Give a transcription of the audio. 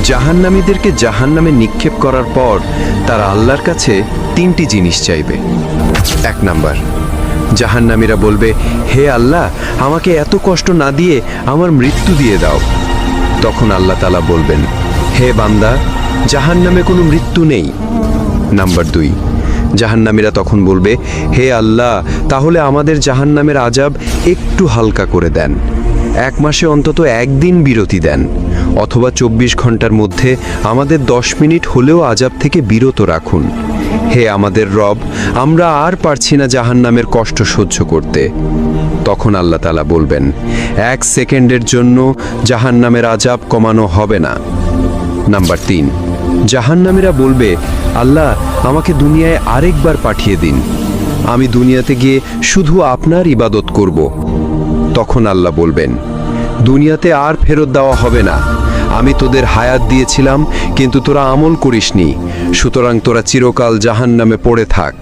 জাহান্নামীদেরকে জাহান্নামে নিক্ষেপ করার পর তারা আল্লাহর কাছে 3টি জিনিস চাইবে। 1 নাম্বার, জাহান্নামীরা বলবে, হে আল্লাহ, আমাকে এত কষ্ট না দিয়ে আমার মৃত্যু দিয়ে দাও। তখন আল্লাহ তাআলা বলবেন, হে বান্দা, জাহান্নামে কোনো মৃত্যু নেই। নাম্বার 2, জাহান্নামীরা তখন বলবে, হে আল্লাহ, তাহলে আমাদের জাহান্নামের আযাব একটু হালকা করে দেন। 1 মাসে অন্তত 1 দিন বিরতি দেন, অথবা 24 ঘন্টার মধ্যে আমাদের 10 মিনিট হলেও আযাব থেকে বিরত রাখুন। হে আমাদের রব, আমরা আর পারছি না জাহান্নামের কষ্ট সহ্য করতে। তখন আল্লাহ তাআলা বলবেন, 1 সেকেন্ডের জন্য জাহান্নামের আযাব কমানো হবে না। নাম্বার 3, জাহান্নামীরা বলবে, আল্লাহ, আমাকে দুনিয়ায় আরেকবার পাঠিয়ে দিন, আমি দুনিয়াতে গিয়ে শুধু আপনার ইবাদত করব। তখন আল্লাহ বলবেন, দুনিয়াতে আর ফেরত দেওয়া হবে না, আমি তোদের হায়াত দিয়েছিলাম কিন্তু তোরা আমল করিসনি, সুতরাং তোরা চিরকাল জাহান্নামে পড়ে থাক।